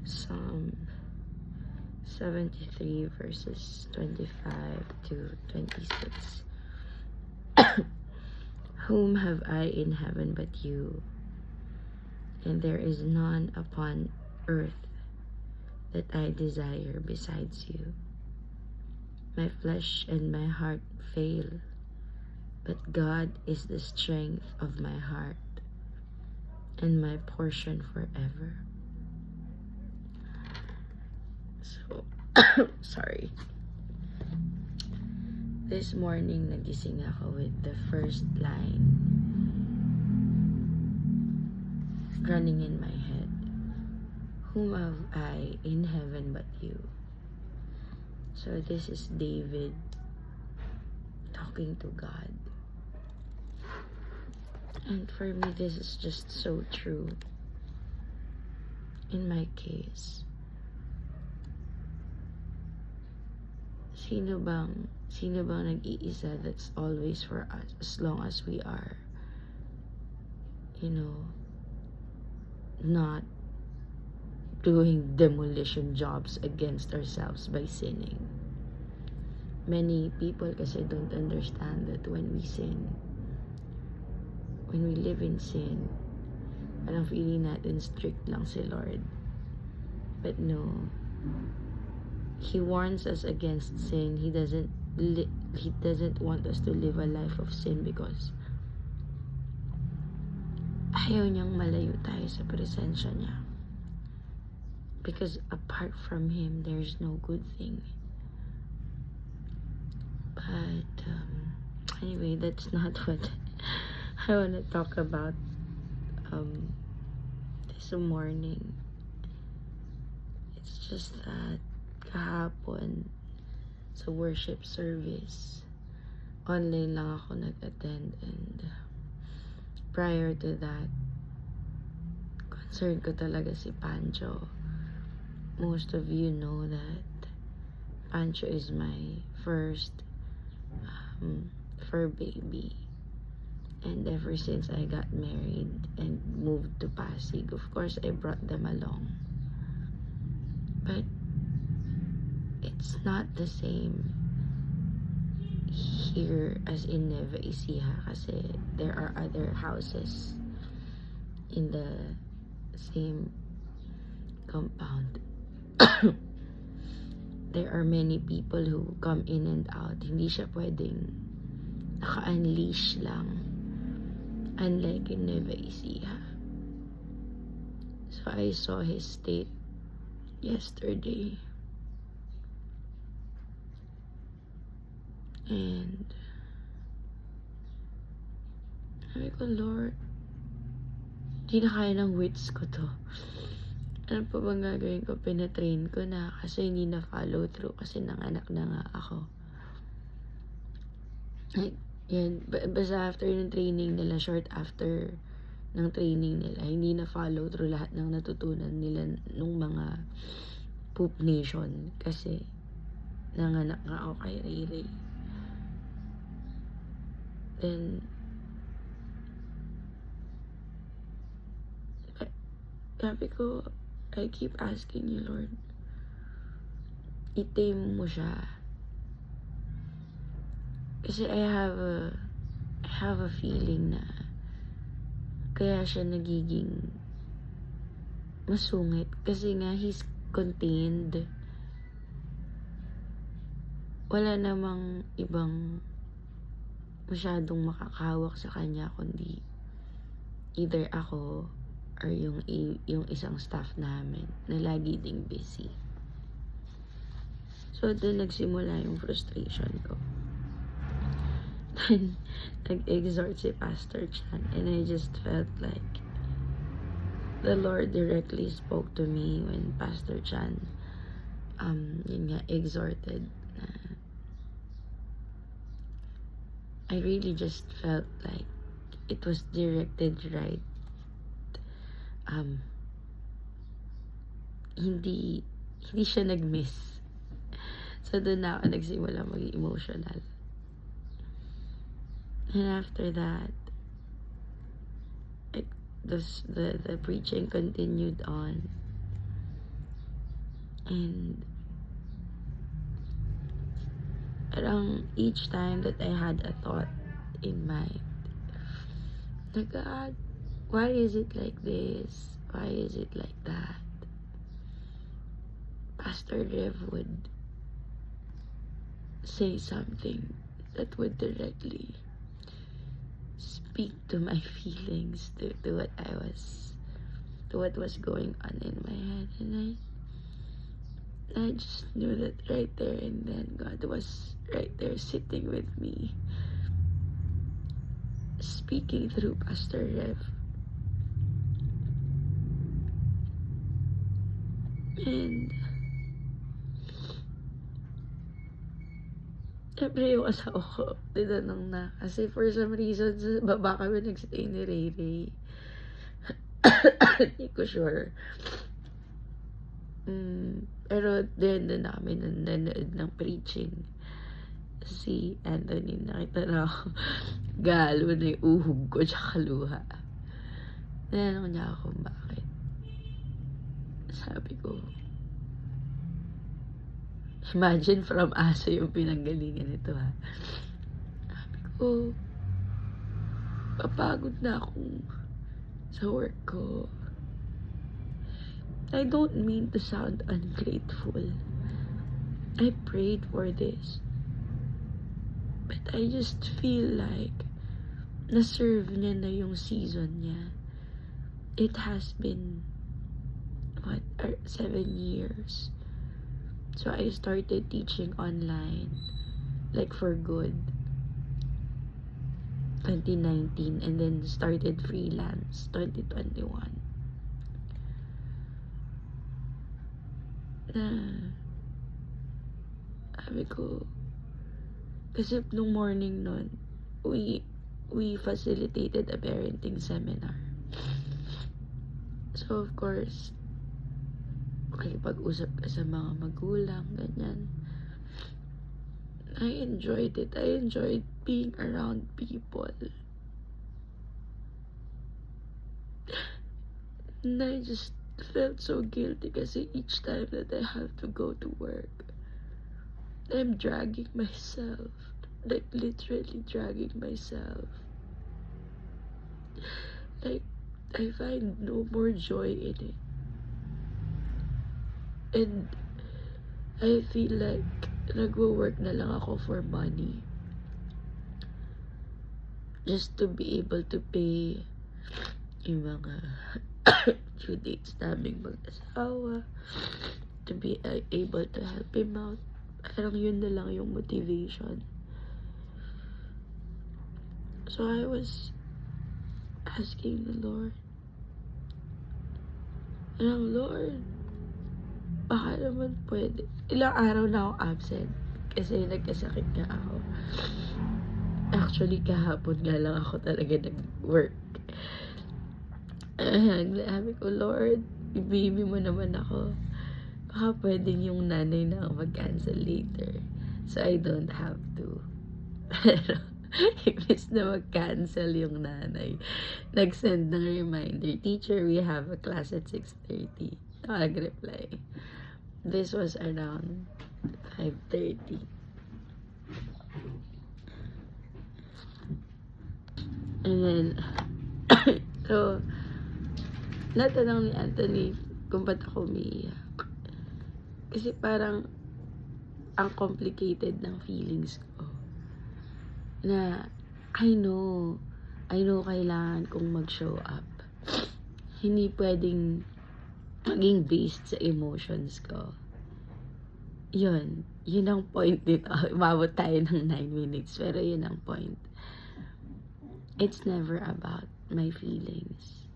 Psalm 73 verses 25 to 26. Whom have I in heaven but you? And there is none upon earth that I desire besides you. My flesh and my heart fail, but God is the strength of my heart and my portion forever. So, sorry. This morning, nagising ako with the first line running in my head. Whom have I in heaven but you? So this is David talking to God. And for me, this is just so true. In my case, sino bang nag-iisa that's always for us as long as we are, not doing demolition jobs against ourselves by sinning. Many people kasi don't understand that when we sin, when we live in sin, parang feeling natin strict lang si Lord. But no, He warns us against sin. He doesn't want us to live a life of sin because ayaw niyang malayo tayo sa presensya niya. Because apart from Him, there's no good thing. But anyway, that's not what I want to talk about this morning. It's just that kahapon sa worship service, online lang ako nag-attend, and prior to that, concern ko talaga si Pancho. Most of you know that Pancho is my first fur baby. And ever since I got married and moved to Pasig, of course, I brought them along. But it's not the same here as in Nueva Ecija kasi there are other houses in the same compound. There are many people who come in and out. Hindi siya pwedeng naka-unleash lang, unlike in Nueva Ecija. So I saw his state yesterday. And sabi ko, Lord, di na kaya ng wits ko to. Ano pa bang gagawin ko? Pinatrain ko na kasi hindi na follow through kasi nanganak na nga ako. Like, yan, basta after ng training nila, short after ng training nila, hindi na follow through lahat ng natutunan nila nung mga Poop Nation kasi nanganak nga ako kay Ray Ray. Then, sabi ko, I keep asking you, Lord, i-tame mo siya. Kasi I have a feeling na kaya siya nagiging masungit. Kasi nga, he's contained. Wala namang ibang masyadong makakahawak sa kanya kundi either ako or yung isang staff namin na lagi ding busy. So doon nagsimula yung frustration ko. Then nag-exhort si Pastor Chan and I just felt like the Lord directly spoke to me when Pastor Chan yun nga, exhorted. I really just felt like it was directed right. Hindi siya nag-miss. So doon na ako nagsimula maging emotional. And after that, the preaching continued on. And parang each time that I had a thought in mind, na God, why is it like this? Why is it like that? Pastor Rev would say something that would directly speak to my feelings, to what was going on in my head. And I just knew that right there and then God was right there sitting with me, speaking through Pastor Rev. And syempre yung asawa ko, tinanong na. Kasi for some reason, sa baba kami nagstay ni Ray Ray. Hindi ko sure. Pero din na kami nanonood ng preaching. Si Anthony, nakita na ako, galo na yung uhog ko tsaka luha. Tinanong niya ako bakit. Sabi ko, imagine from aso yung pinanggalingan nito ha. Sabi ko, papagod na akong sa work ko. I don't mean to sound ungrateful. I prayed for this. But I just feel like na-serve niya na yung season niya. It has been 7 years. So I started teaching online, like for good, 2019, and then started freelance 2021. Na sabi ko, kasi nung morning nun, we facilitated a parenting seminar. So of course, makikipag-usap ka sa mga magulang, ganyan. I enjoyed it. I enjoyed being around people. And I just felt so guilty kasi each time that I have to go to work, I'm dragging myself. Like, literally dragging myself. Like, I find no more joy in it. And I feel like nagwo-work na lang ako for money. Just to be able to pay yung mga due dates naming mag-asawa. To be able to help him out. Parang yun na lang yung motivation. So I was asking the Lord, Lord, baka naman pwede. Ilang araw na akong absent kasi nagkasakit nga ako. Actually, kahapon nga lang ako talaga nag-work. Sabi ko, Lord, baby mo naman ako. Baka pwedeng yung nanay na mag-cancel later. So I don't have to. Pero, imbes na mag-cancel yung nanay, nag-send ng reminder, teacher, we have a class at 6:30. Nag-reply. This was around 5:30. And then, so, natanong ni Anthony kung ba't ako umiiyak. Kasi parang, ang complicated ng feelings ko. Na, I know kailangan kong mag-show up. Hindi pwedeng maging based sa emotions ko. Yun ang point dito. Umabot tayo ng 9 minutes, pero yun ang point. It's never about my feelings.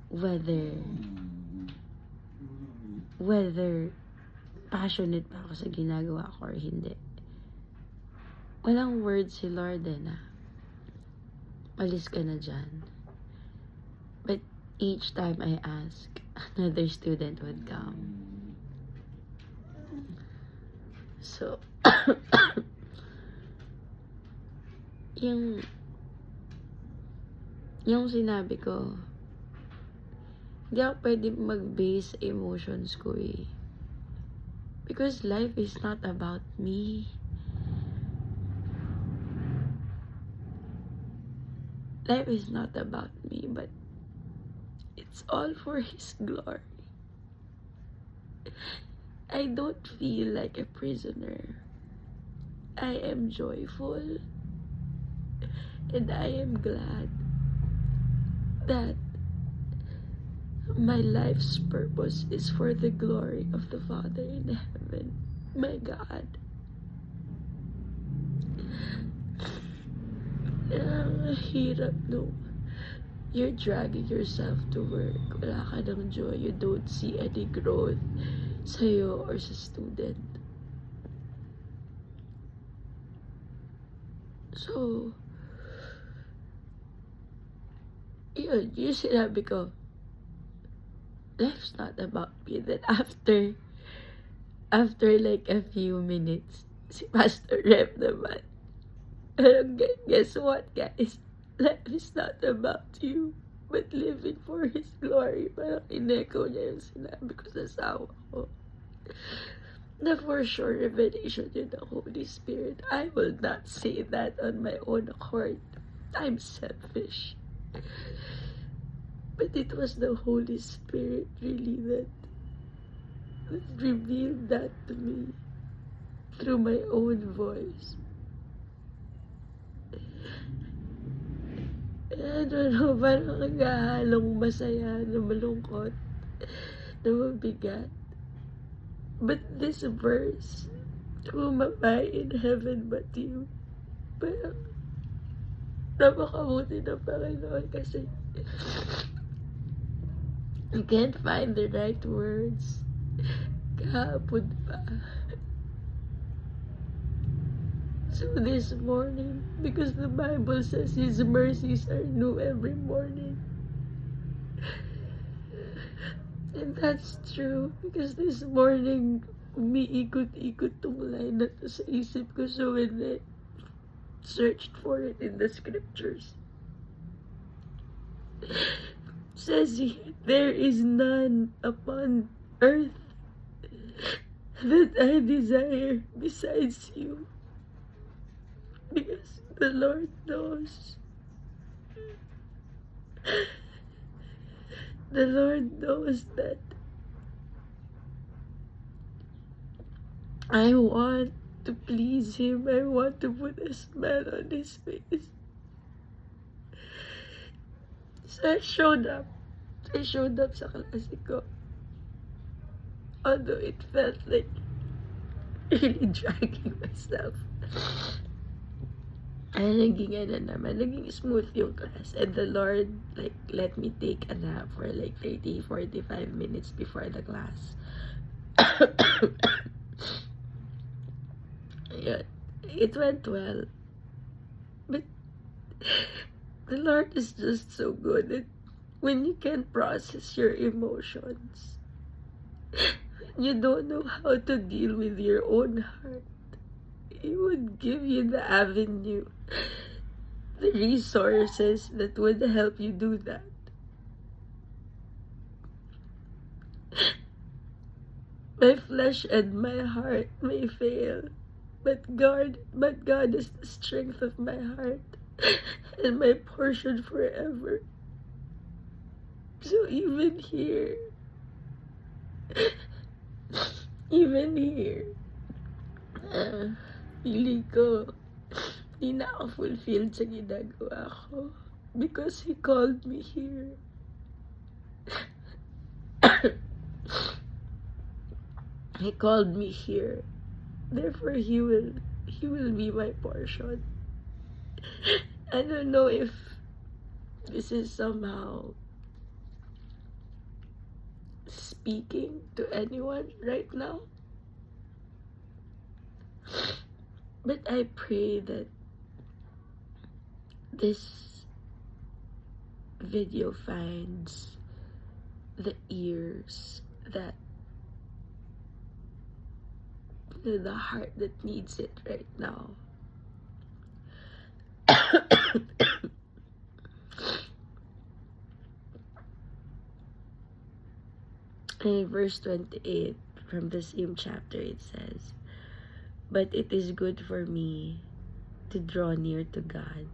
Whether passionate pa ako sa ginagawa ko or hindi. Walang words si Lord na malis ka na dyan. But each time I ask, another student would come. So, yung sinabi ko, hindi ako pwede mag-base emotions ko eh. Because life is not about me. Life is not about me, but it's all for His glory. I don't feel like a prisoner. I am joyful, and I am glad that my life's purpose is for the glory of the Father in heaven, my God. Ang hirap no. You're dragging yourself to work. Wala ka ng joy. You don't see any growth sa'yo or sa student. So, yun, yung sinabi ko, life's not about me. Then after like a few minutes, si Pastor Rep naman, parang, guess what, guys? Life is not about you, but living for His glory. Parang in-echo niya yung sinabi ko sa asawa ko. Na for sure, revelation yun ng Holy Spirit. I will not say that on my own accord. I'm selfish. But it was the Holy Spirit really that revealed that to me through my own voice. I don't know, parang naghahalong masaya na malungkot, na mabigat. But this verse, whom am I in heaven but you? Parang napakabuti ng Panginoon kasi I can't find the right words. Kahapon pa. So this morning, because the Bible says His mercies are new every morning. And that's true, because this morning, umiikot-ikot tong line na to sa isip ko. So when I searched for it in the scriptures, says here, there is none upon earth that I desire besides you. Because the Lord knows. The Lord knows that I want to please Him. I want to put a smile on His face. So I showed up. I showed up sa klase ko. Although it felt like really dragging myself. And naging smooth yung class. And the Lord, like, let me take a nap for like 30-45 minutes before the class. Yeah, it went well. But the Lord is just so good at when you can process your emotions. You don't know how to deal with your own heart. He would give you the avenue, the resources that would help you do that. My flesh and my heart may fail, but God is the strength of my heart and my portion forever. So even here, feeling ko, di na ako fulfilled sa ginagawa ko because He called me here. He called me here. Therefore, He will be my portion. I don't know if this is somehow speaking to anyone right now. But I pray that this video finds the ears that the heart that needs it right now. In verse 28, from the same chapter, it says, "But it is good for me to draw near to God.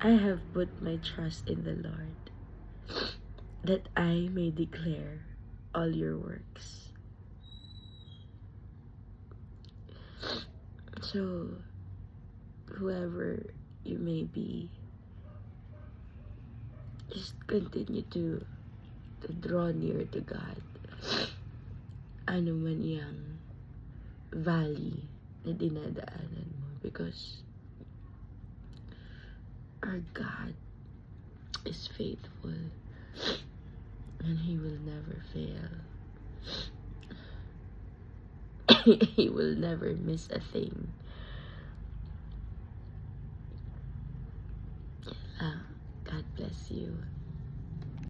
I have put my trust in the Lord, that I may declare all your works." So, whoever you may be, just continue to draw near to God. Ano man yung valley na dinadaanan mo, because our God is faithful and He will never fail. He will never miss a thing. God bless you.